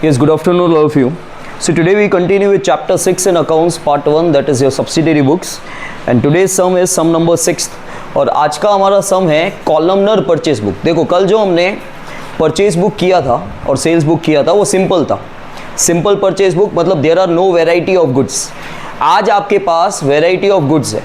Yes, good afternoon all of you. So today we continue with chapter 6 in accounts part 1, that is your subsidiary books, and today's sum is sum number 6 और आज का हमारा सम है columnar purchase book. देखो कल जो हमने purchase book किया था और सेल्स बुक किया था वो सिंपल था, सिंपल परचेज बुक मतलब there are no variety of goods. आज आपके पास वेराइटी ऑफ गुड्स है।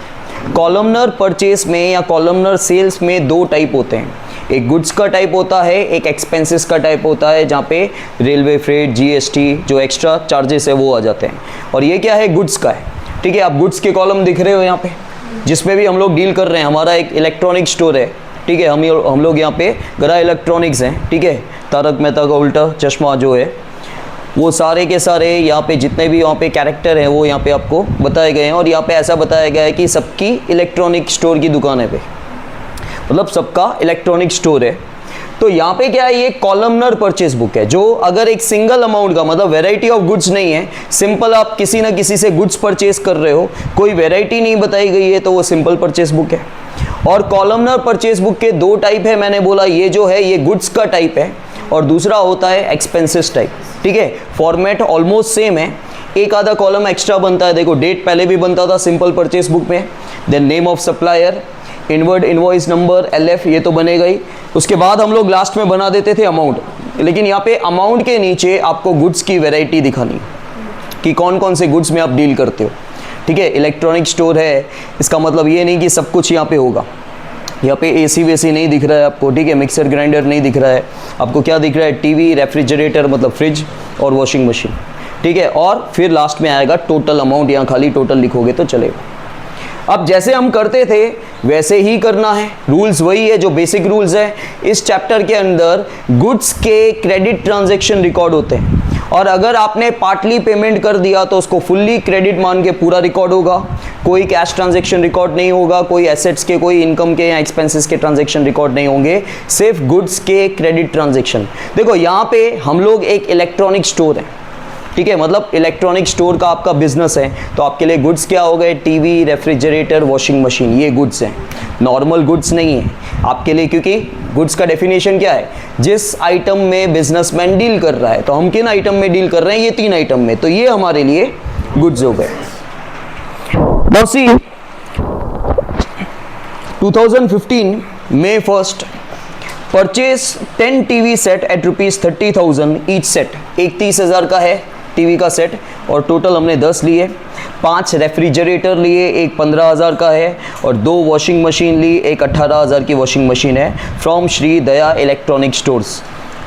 कॉलमनर परचेज में या कॉलमनर सेल्स में दो टाइप होते हैं, एक गुड्स का टाइप होता है, एक एक्सपेंसेस का टाइप होता है, जहाँ पे रेलवे फ्रेट, जीएसटी जो एक्स्ट्रा चार्जेस है वो आ जाते हैं। और ये क्या है, गुड्स का है। ठीक है, आप गुड्स के कॉलम दिख रहे हो यहाँ पे, जिसमें भी हम लोग डील कर रहे हैं। हमारा एक इलेक्ट्रॉनिक स्टोर है, ठीक है, हम लोग यहाँ पे गरा इलेक्ट्रॉनिक्स हैं, ठीक है, तारक मेहता का उल्टा चश्मा जो है वो सारे के सारे यहाँ पे जितने भी यहाँ पे कैरेक्टर हैं वो यहाँ पे आपको बताए गए हैं। और यहाँ पे ऐसा बताया गया है कि सबकी इलेक्ट्रॉनिक स्टोर की दुकान है पे, मतलब सबका इलेक्ट्रॉनिक स्टोर है। तो यहाँ पे क्या है, ये कॉलमनर परचेज बुक है, जो अगर एक सिंगल अमाउंट का मतलब वेराइटी ऑफ गुड्स नहीं है, सिंपल आप किसी ना किसी से गुड्स परचेज कर रहे हो, कोई वेराइटी नहीं बताई गई है, तो वो सिंपल परचेज बुक है। और कॉलमनर परचेज बुक के दो टाइप है, मैंने बोला ये जो है ये गुड्स का टाइप है और दूसरा होता है एक्सपेंसेस टाइप। ठीक है, फॉर्मेट ऑलमोस्ट सेम है, एक आधा कॉलम एक्स्ट्रा बनता है। देखो डेट पहले भी बनता था सिंपल परचेज बुक में, then name of supplier, inward invoice number, LF, ये तो बनेगा ही। उसके बाद हम लोग लास्ट में बना देते थे अमाउंट, लेकिन यहाँ पे अमाउंट के नीचे आपको गुड्स की वैरायटी दिखानी कि कौन कौन से गुड्स में आप डील करते हो। ठीक है, इलेक्ट्रॉनिक स्टोर है, इसका मतलब ये नहीं कि सब कुछ यहाँ पे होगा। यहाँ पे AC वेसी नहीं दिख रहा है आपको, ठीक है, मिक्सर ग्राइंडर नहीं दिख रहा है आपको, क्या दिख रहा है, टीवी, रेफ्रिजरेटर मतलब फ्रिज और वॉशिंग मशीन। ठीक है, और फिर लास्ट में आएगा टोटल अमाउंट, यहाँ खाली टोटल लिखोगे तो चलेगा। अब जैसे हम करते थे वैसे ही करना है, रूल्स वही है जो बेसिक रूल्स है। इस चैप्टर के अंदर गुड्स के क्रेडिट ट्रांजैक्शन रिकॉर्ड होते हैं, और अगर आपने पार्टली पेमेंट कर दिया तो उसको फुल्ली क्रेडिट मान के पूरा रिकॉर्ड होगा, कोई कैश ट्रांजैक्शन रिकॉर्ड नहीं होगा, कोई एसेट्स के, कोई इनकम के या एक्सपेंसेस के ट्रांजैक्शन रिकॉर्ड नहीं होंगे, सिर्फ गुड्स के क्रेडिट ट्रांजैक्शन। देखो यहाँ पे हम लोग एक इलेक्ट्रॉनिक स्टोर है, ठीक है, मतलब इलेक्ट्रॉनिक स्टोर का आपका बिजनेस है, तो आपके लिए गुड्स क्या हो गए, टीवी, रेफ्रिजरेटर, वॉशिंग मशीन, ये गुड्स हैं, नॉर्मल गुड्स नहीं है आपके लिए, क्योंकि गुड्स का डेफिनेशन क्या है, जिस आइटम में बिजनेसमैन डील कर रहा है। तो हम किन आइटम में डील कर रहे हैं, ये 3 आइटम में, तो ये हमारे लिए गुड्स हो गए। Now see 2015 May 1 purchase 10 TV set at ₹30,000 each set. एक 30,000 का है टीवी का सेट और टोटल हमने 10 लिए। 5 रेफ्रिजरेटर लिए, एक 15,000 का है, और 2 वॉशिंग मशीन ली, एक 18,000 की वॉशिंग मशीन है from Shri Daya electronic stores.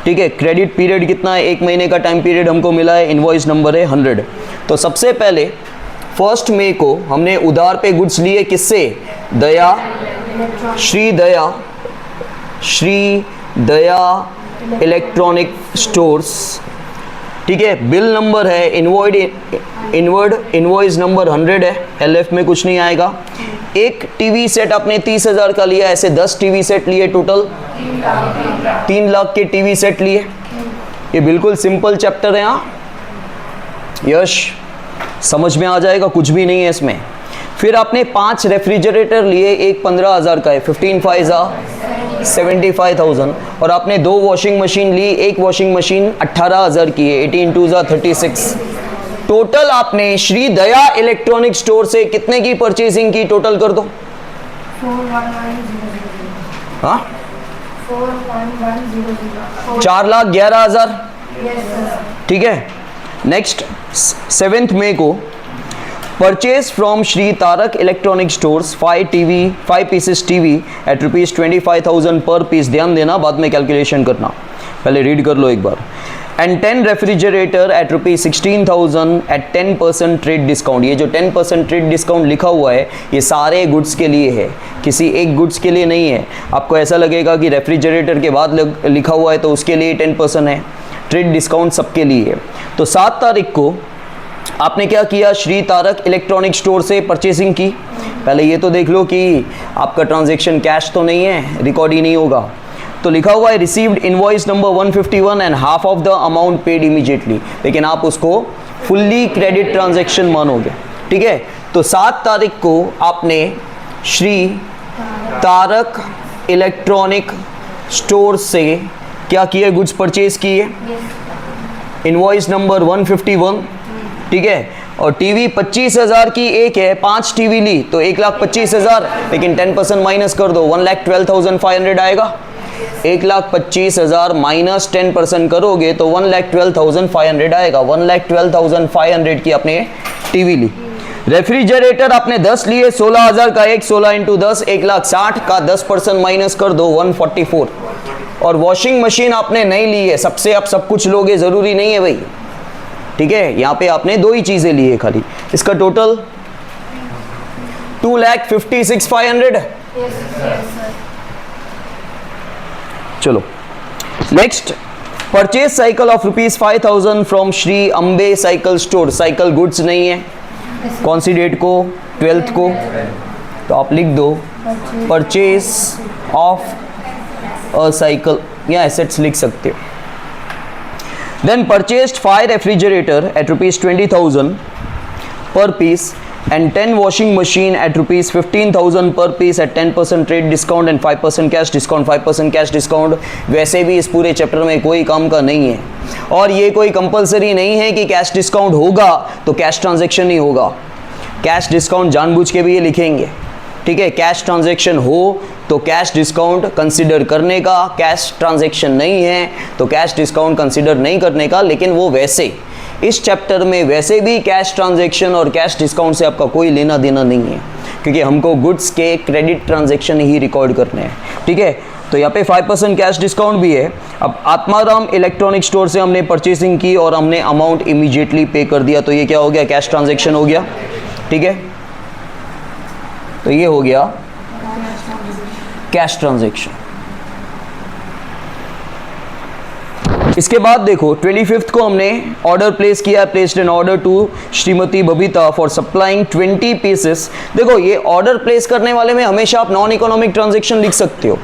ठीक है, क्रेडिट पीरियड कितना है, 1 महीने का टाइम पीरियड हमको मिला है, इनवॉइस नंबर है 100। तो सबसे पहले 1 मई को हमने उधार पे गुड्स लिए, किससे, दया, श्री दया इलेक्ट्रॉनिक स्टोर्स। ठीक है, बिल नंबर है इनवर्ड इनवॉइस नंबर 100 है, LF में कुछ नहीं आएगा। एक टीवी सेट आपने 30,000 का लिया, ऐसे 10 टीवी सेट लिए, टोटल 3 लाख के टीवी सेट लिए। ये बिल्कुल सिंपल चैप्टर है, हाँ यश समझ में आ जाएगा, कुछ भी नहीं है इसमें। फिर आपने 5 रेफ्रिजरेटर लिए, एक 15,000 का है, 15 75,000, और आपने 2 वॉशिंग मशीन ली, एक वॉशिंग मशीन 18,000 की है, 18 2 36। टोटल आपने श्री दया इलेक्ट्रॉनिक स्टोर से कितने की परचेजिंग की, टोटल कर दो। 4,11,000। ठीक है, नेक्स्ट 7 मई को purchase from Shri Tarak electronic stores 5 pieces TV at ₹25,000 per piece. ध्यान देना, बाद में कैलकुलेशन करना, पहले रीड कर लो एक बार। And 10 refrigerator at ₹16,000 at 10% trade discount. ये जो 10% ट्रेड डिस्काउंट लिखा हुआ है ये सारे गुड्स के लिए है, किसी एक गुड्स के लिए नहीं है। आपको ऐसा लगेगा कि रेफ्रिजरेटर के बाद लिखा हुआ है तो उसके लिए 10% है, ट्रेड डिस्काउंट सबके लिए है। तो 7 तारीख को आपने क्या किया, श्री तारक इलेक्ट्रॉनिक स्टोर से परचेसिंग की। पहले ये तो देख लो कि आपका ट्रांजैक्शन कैश तो नहीं है, रिकॉर्ड ही नहीं होगा। तो लिखा हुआ है received invoice number 151 and half of the amount paid immediately, लेकिन आप उसको फुल्ली क्रेडिट ट्रांजैक्शन मानोगे। ठीक है, तो 7 तारीख को आपने श्री तारक इलेक्ट्रॉनिक स्टोर से क्या किए, गुड्स परचेज किए। इनवॉइस नंबर 151, ठीक है। और टीवी 25,000 की एक है, 5 टीवी ली तो 1,25,000, लेकिन 10% माइनस कर दो 1,12,500 आएगा। 1,25,000 माइनस 10% करोगे तो 1,12,500 आएगा। 1,12,500 की आपने टीवी ली। रेफ्रिजरेटर आपने 10 लिए, 16,000 का एक, 16 इंटू 10 1,60,000 का 10% माइनस कर दो 144। और वॉशिंग मशीन आपने नहीं ली है, सबसे आप सब कुछ लोगे जरूरी नहीं है भाई, ठीक है। यहाँ पे आपने 2 ही चीजें ली है खाली। इसका टोटल 2,56,500। चलो next, purchase cycle of ₹5,000 from Shri Ambe cycle store. Cycle goods नहीं है, कौन सी डेट को? 12th को। तो आप लिख दो परचेज ऑफ अ साइकिल, या एसेट्स लिख सकते हो। देन परचेस्ड 5 रेफ्रिजरेटर एट ₹20,000 पर piece and 10 washing machine at ₹15,000 per piece at 10% trade discount and 5% cash discount। 5% cash discount वैसे भी इस पूरे चैप्टर में कोई काम का नहीं है, और ये कोई कंपलसरी नहीं है कि कैश डिस्काउंट होगा तो कैश ट्रांजैक्शन ही होगा। कैश डिस्काउंट जानबूझ के भी ये लिखेंगे, ठीक है। कैश ट्रांजैक्शन हो तो कैश डिस्काउंट कंसिडर करने का, कैश ट्रांजैक्शन नहीं है तो कैश डिस्काउंट कंसिडर नहीं करने का। लेकिन वो वैसे इस चैप्टर में वैसे भी कैश ट्रांजैक्शन और कैश डिस्काउंट से आपका कोई लेना देना नहीं है, क्योंकि हमको गुड्स के क्रेडिट ट्रांजैक्शन ही रिकॉर्ड करने हैं, ठीक है। तो यहाँ पे 5% कैश डिस्काउंट भी है। अब आत्माराम इलेक्ट्रॉनिक स्टोर से हमने परचेसिंग की और हमने अमाउंट इमीडिएटली पे कर दिया, तो ये क्या हो गया? कैश ट्रांजैक्शन हो गया, ठीक है। तो ये हो गया कैश ट्रांजैक्शन। इसके बाद देखो 25th को हमने ऑर्डर प्लेस किया, placed an order to Shrimati Babita for supplying 20 pieces. देखो ये ऑर्डर प्लेस करने वाले में हमेशा आप नॉन इकोनॉमिक ट्रांजैक्शन लिख सकते हो,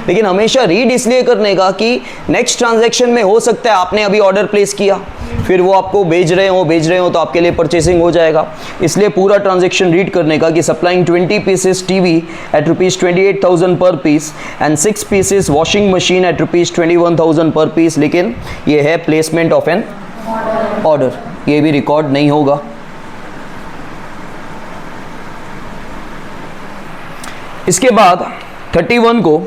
लेकिन हमेशा रीड इसलिए करने का कि नेक्स्ट ट्रांजैक्शन में हो सकता है आपने अभी ऑर्डर प्लेस किया, फिर वो आपको भेज रहे हो तो आपके लिए परचेसिंग हो जाएगा। इसलिए पूरा ट्रांजैक्शन रीड करने का कि supplying 20 pieces TV at ₹28,000 per piece and 6 pieces washing machine at ₹21,000 per piece. लेकिन ये है प्लेसमेंट ऑफ एन ऑर्डर, ये भी रिकॉर्ड नहीं होगा। इसके बाद 31 को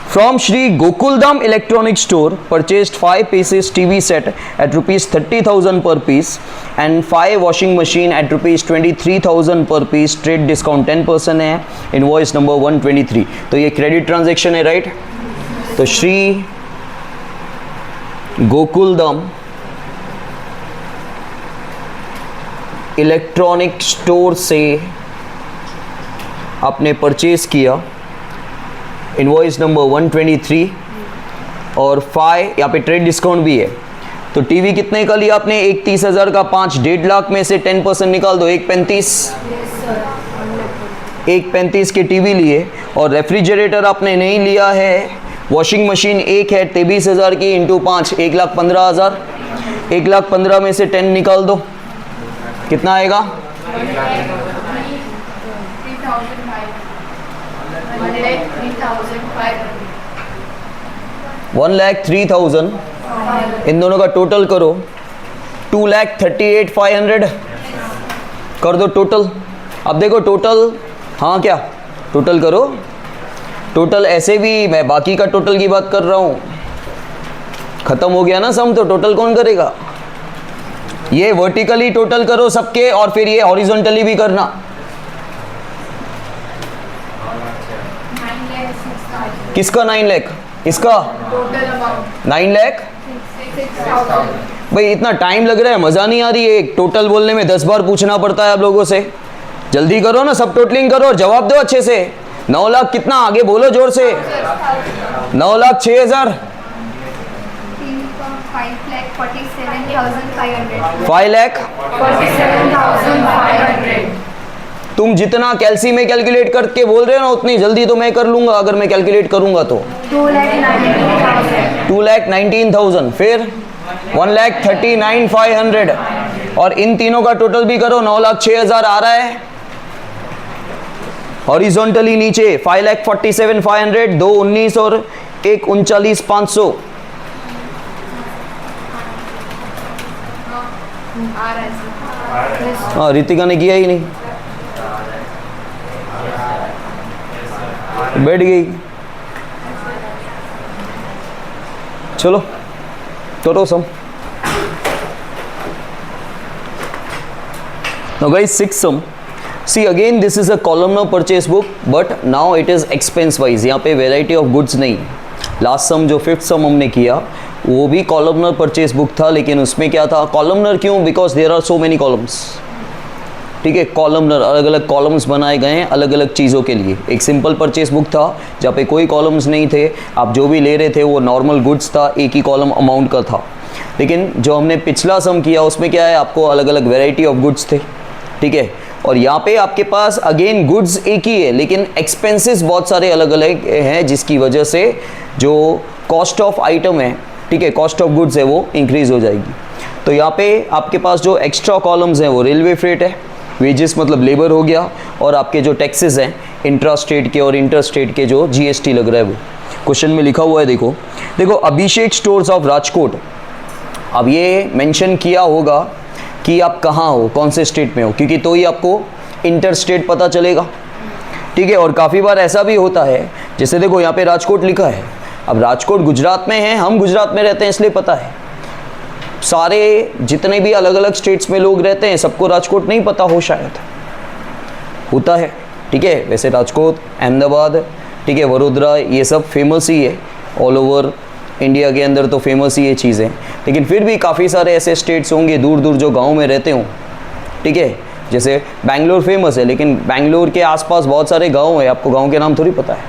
from Shri Gokuldham electronic store purchased 5 pieces TV set at ₹30,000 per piece and 5 washing machine at ₹23,000 per piece. Trade discount 10% है। Invoice number 123। तो ये क्रेडिट ट्रांजैक्शन है, राइट। तो श्री गोकुलधाम इलेक्ट्रॉनिक स्टोर से आपने परचेज किया, इनवॉइस नंबर 123 और 5 यहाँ पे ट्रेड डिस्काउंट भी है। तो टीवी कितने का लिया आपने? 30,000 का 5, 1.5 लाख में से 10% निकाल दो, 1.35 के टीवी लिए। और रेफ्रिजरेटर आपने नहीं लिया है, वॉशिंग मशीन एक है 23,000 की इंटू 5 1,15,000। 1,15,000 में से 10 निकाल दो, कितना आएगा? 1,03,000। इन दोनों का टोटल करो, 2,38,500 कर दो टोटल। अब देखो टोटल, हाँ क्या टोटल करो, टोटल ऐसे भी मैं बाकी का टोटल की बात कर रहा हूँ। खत्म हो गया ना सम, तो टोटल कौन करेगा? ये वर्टिकली टोटल करो सबके, और फिर ये हॉरिजॉन्टली भी करना। किसका 9 लाख? इसका 9 लाख। भाई इतना टाइम लग रहा है, मजा नहीं आ रही है। टोटल बोलने में 10 बार पूछना पड़ता है आप लोगों से। जल्दी करो ना, सब टोटलिंग करो और जवाब दो अच्छे से। 9 लाख कितना? आगे बोलो जोर से। 9,06,000। 5,47,500। तुम जितना कैलसी में कैलकुलेट करके बोल रहे हो ना, उतनी जल्दी तो मैं कर लूंगा अगर मैं कैलकुलेट करूंगा तो। 2,19,000। फिर 1,39,500। और इन तीनों का टोटल भी करो, 9,06,000 आ रहा है। हॉरिजॉन्टली नीचे 5,47,500, 2 19 और 1 39,500। हाँ, रितिका ने किया ही नहीं, बैठ गई। चलो करो सम। Now guys, sixth sum. See again, this is a columnar purchase book, but now it is expense wise. यहाँ पे variety of goods नहीं। Last sum जो fifth sum हमने किया वो भी columnar purchase book था, लेकिन उसमें क्या था, columnar क्यों? Because there are so many columns. ठीक है, कॉलमनर, अलग अलग कॉलम्स बनाए गए हैं अलग अलग चीज़ों के लिए। एक सिंपल परचेस बुक था जहाँ पे कोई कॉलम्स नहीं थे, आप जो भी ले रहे थे वो नॉर्मल गुड्स था, एक ही कॉलम अमाउंट का था। लेकिन जो हमने पिछला सम किया उसमें क्या है, आपको अलग अलग वेराइटी ऑफ गुड्स थे। ठीक है, और यहाँ पे आपके पास अगेन गुड्स एक ही है लेकिन एक्सपेंसेस बहुत सारे अलग अलग हैं, जिसकी वजह से जो कॉस्ट ऑफ आइटम है, ठीक है, कॉस्ट ऑफ गुड्स है वो इंक्रीज हो जाएगी। तो यहाँ पे आपके पास जो एक्स्ट्रा कॉलम्स हैं वो रेलवे फ्रेट है, वेजेस मतलब लेबर हो गया, और आपके जो टैक्सेस हैं इंट्रा स्टेट के और इंटर स्टेट के जो जीएसटी लग रहा है वो। क्वेश्चन में लिखा हुआ है, देखो अभिषेक स्टोर्स ऑफ राजकोट। अब ये मेंशन किया होगा कि आप कहाँ हो, कौन से स्टेट में हो, क्योंकि तो ही आपको इंटर स्टेट पता चलेगा। ठीक है, और काफ़ी बार ऐसा भी होता है, जैसे देखो यहाँ पे राजकोट लिखा है, अब राजकोट गुजरात में है, हम गुजरात में रहते हैं इसलिए पता है, सारे जितने भी अलग अलग स्टेट्स में लोग रहते हैं सबको राजकोट नहीं पता हो, शायद होता है। ठीक है, वैसे राजकोट, अहमदाबाद, ठीक है, वडोदरा, ये सब फेमस ही है, ऑल ओवर इंडिया के अंदर तो फेमस ही ये चीज़ें। लेकिन फिर भी काफ़ी सारे ऐसे स्टेट्स होंगे दूर दूर जो गांव में रहते हों। ठीक है, जैसे बैंगलोर फेमस है, लेकिन बैंगलोर के आसपास बहुत सारे गांव हैं, आपको गांव के नाम थोड़ी पता है।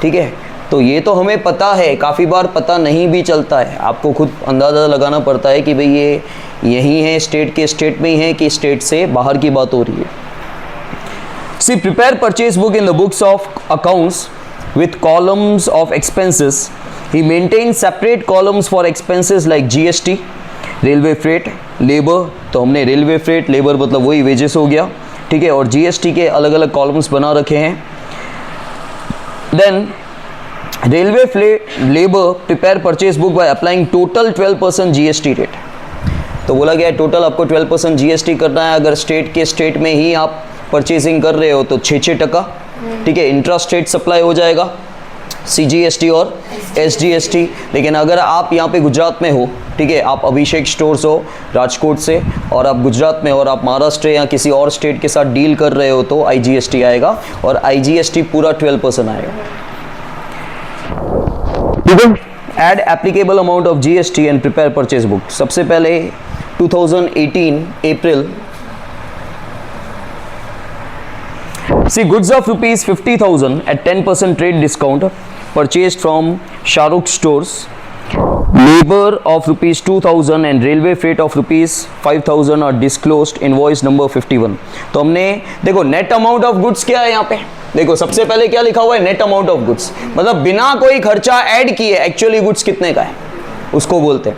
ठीक है, तो ये तो हमें पता है, काफ़ी बार पता नहीं भी चलता है, आपको खुद अंदाज़ा लगाना पड़ता है कि भाई ये यहीं है, स्टेट के स्टेट में ही है कि स्टेट से बाहर की बात हो रही है। C prepare purchase book in the books of accounts with columns of expenses. He maintains separate columns for expenses like GST, railway freight, labour, तो हमने रेलवे फ्रेट, लेबर मतलब वही वेजेस हो गया। ठीक है, और जीएसटी के अलग अलग कॉलम्स बना रखे हैं। Then railway freight, labour prepare purchase book by applying total 12% GST rate. तो बोला गया है टोटल आपको 12% जीएसटी करना है। अगर स्टेट के स्टेट में ही आप परचेजिंग कर रहे हो तो 6%। ठीक है, इंट्रा स्टेट सप्लाई हो जाएगा, सीजीएसटी और एसजीएसटी। लेकिन अगर आप यहाँ पे गुजरात में हो, ठीक है, आप अभिषेक स्टोर्स हो राजकोट से और आप गुजरात में और आप महाराष्ट्र या किसी और स्टेट के साथ डील कर रहे हो तो आईजीएसटी आएगा, और आईजीएसटी पूरा 12% आएगा। ठीक है, add applicable amount of GST and prepare purchase book. सबसे पहले 2018 अप्रैल, see goods of rupees 50,000 at 10% trade discount purchased from Shahrukh stores, labor of rupees 2,000 and railway freight of rupees 5,000 are disclosed invoice number 51। तो हमने देखो net amount of goods क्या है यहाँ पे, देखो सबसे पहले क्या लिखा हुआ है, नेट अमाउंट ऑफ गुड्स, मतलब बिना कोई खर्चा ऐड किए एक्चुअली गुड्स कितने का है उसको बोलते हैं।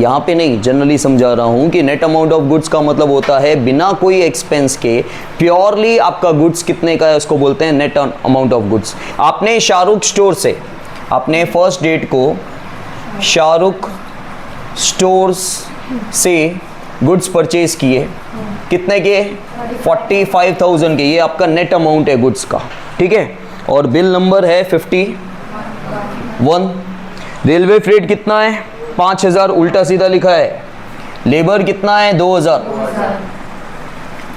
यहाँ पे नहीं, जनरली समझा रहा हूँ कि नेट अमाउंट ऑफ गुड्स का मतलब होता है बिना कोई एक्सपेंस के प्योरली आपका गुड्स कितने का है उसको बोलते हैं नेट अमाउंट ऑफ गुड्स। आपने शाहरुख स्टोर से, आपने फर्स्ट डेट को शाहरुख स्टोर्स से गुड्स परचेज किए, कितने के, 45,000 के, ये आपका नेट अमाउंट है गुड्स का। ठीक है, और बिल नंबर है 51। रेलवे फ्रेट कितना है, 5,000 उल्टा सीधा लिखा है। लेबर कितना है, 2,000।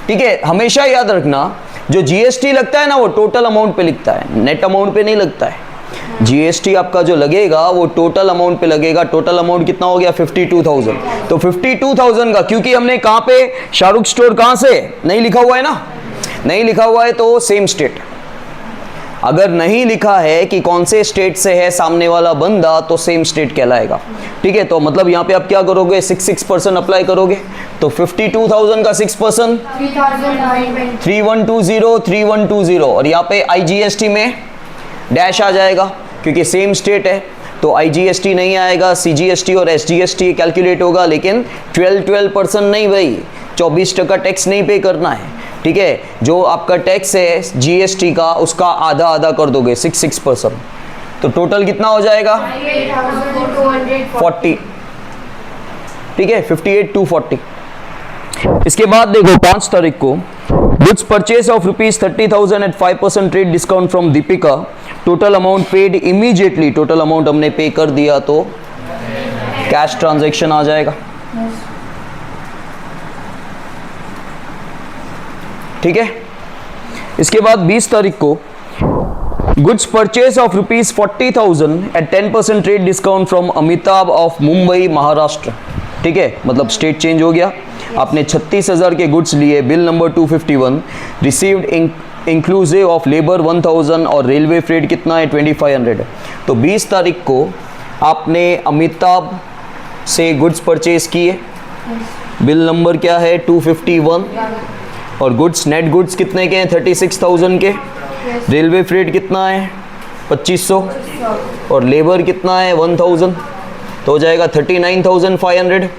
ठीक है, हमेशा याद रखना जो जीएसटी लगता है ना वो टोटल अमाउंट पे लिखता है, नेट अमाउंट पे नहीं लगता है। जीएसटी आपका जो लगेगा वो टोटल अमाउंट पे लगेगा। टोटल अमाउंट कितना हो गया, 52,000। तो 52,000 का, क्योंकि हमने कहाँ पे शाहरुख स्टोर कहाँ से नहीं लिखा हुआ है ना, नहीं लिखा हुआ है तो सेम स्टेट। अगर नहीं लिखा है कि कौन से स्टेट से है सामने वाला बंदा तो सेम स्टेट कहलाएगा। ठीक है, तो मतलब यहाँ पे आप क्या करोगे, 6% अप्लाई करोगे, तो 52,000 का 6% 3120 और यहाँ पे आईजीएसटी में डैश आ जाएगा क्योंकि सेम स्टेट है, तो आईजीएसटी नहीं आएगा, सीजीएसटी और एसजीएसटी कैलकुलेट होगा, लेकिन 12% नहीं भाई, 24% टैक्स नहीं पे करना है। ठीक है, जो आपका टैक्स है जीएसटी का उसका आधा आधा कर दोगे, 6%। तो टोटल कितना हो जाएगा, 40। ठीक है 58,240। इसके बाद देखो 5 तारीख को goods purchase of ₹30,000 at 5% trade discount from Deepika, total amount paid immediately, total amount हमने पे कर दिया तो कैश ट्रांजैक्शन आ जाएगा, ठीक है। इसके बाद 20 तारीख को goods purchase of ₹40,000 at 10% trade discount from Amitabh of Mumbai Maharashtra, ठीक है, मतलब स्टेट चेंज हो गया। आपने 36,000 के गुड्स लिए, bill number 251, received inclusive of labour 1,000 और रेलवे फ्रेट कितना है 2,500। तो 20 तारीख को आपने अमिताभ से गुड्स परचेज किए, बिल नंबर क्या है 251, और गुड्स नेट गुड्स कितने के हैं 36,000 के, रेलवे फ्रेट कितना है 2,500 और लेबर कितना है 1,000, तो हो जाएगा 39,500।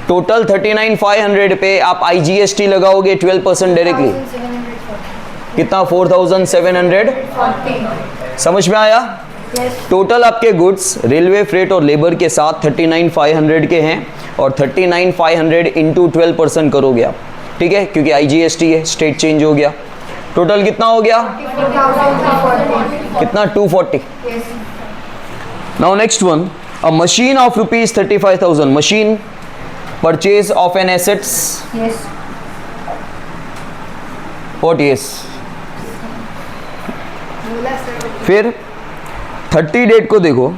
टोटल 39,500 पे आप IGST लगाओगे 12% डायरेक्टली, कितना 4,740। समझ में आया? टोटल आपके गुड्स रेलवे फ्रेट और लेबर के साथ 39,500 के हैं, और 39,500 इंटू 12% करोगे आप, ठीक है, क्योंकि IGST है, स्टेट चेंज हो गया। टोटल कितना हो गया? कितना? 240। Now next one, a machine of ₹35,000, machine purchase of an assets, what? Yes. फिर 30 डेट को देखो,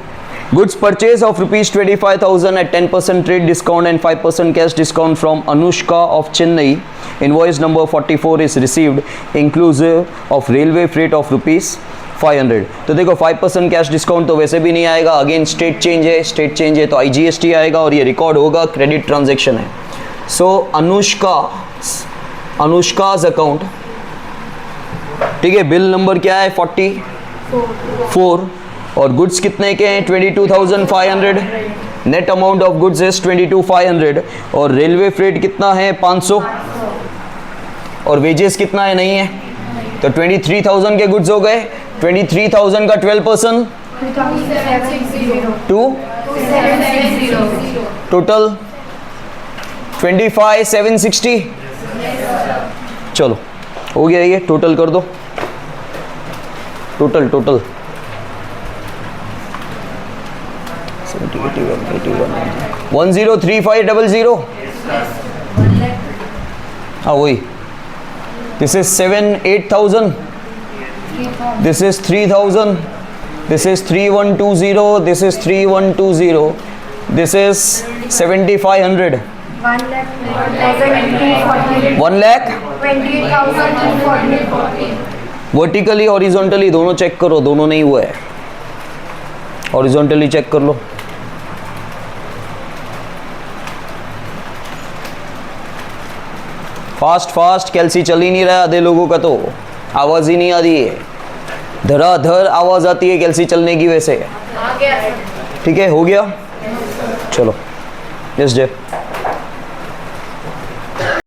goods purchase of ₹25,000 at 10% trade discount and 5% cash discount from Anushka of Chennai, invoice number 44 is received inclusive of railway freight of ₹500। तो देखो 5% cash discount तो वैसे भी नहीं आएगा, अगेन स्टेट चेंज है, स्टेट चेंज है तो IGST आएगा और ये रिकॉर्ड होगा, क्रेडिट ट्रांजैक्शन है। सो अनुष्काज अकाउंट, ठीक है, बिल नंबर क्या है 44, और गुड्स कितने के हैं 22,500, net amount of goods is 22,500, और रेलवे फ्रेट कितना है 500, और वेजेस कितना है नहीं है, तो 23,000 के गुड्स हो गए। 23,000 का 12% 2 टोटल 25,760। चलो हो गया, ये टोटल कर दो, टोटल 103500। हाँ वही, this is 7,8,000, this is 3,000, this is 3,120, this is 3,120, this is 7,500, 1,28,240। Vertically horizontally दोनों चेक करो, दोनों नहीं हुआ है, हॉरिजॉन्टली चेक कर लो। फास्ट कैल्सी चल ही नहीं रहा, आधे लोगों का तो आवाज ही नहीं आ रही है, धड़ाधड़ आवाज आती है कैल्सी चलने की, वैसे ठीक है, हो गया। चलो यस जय।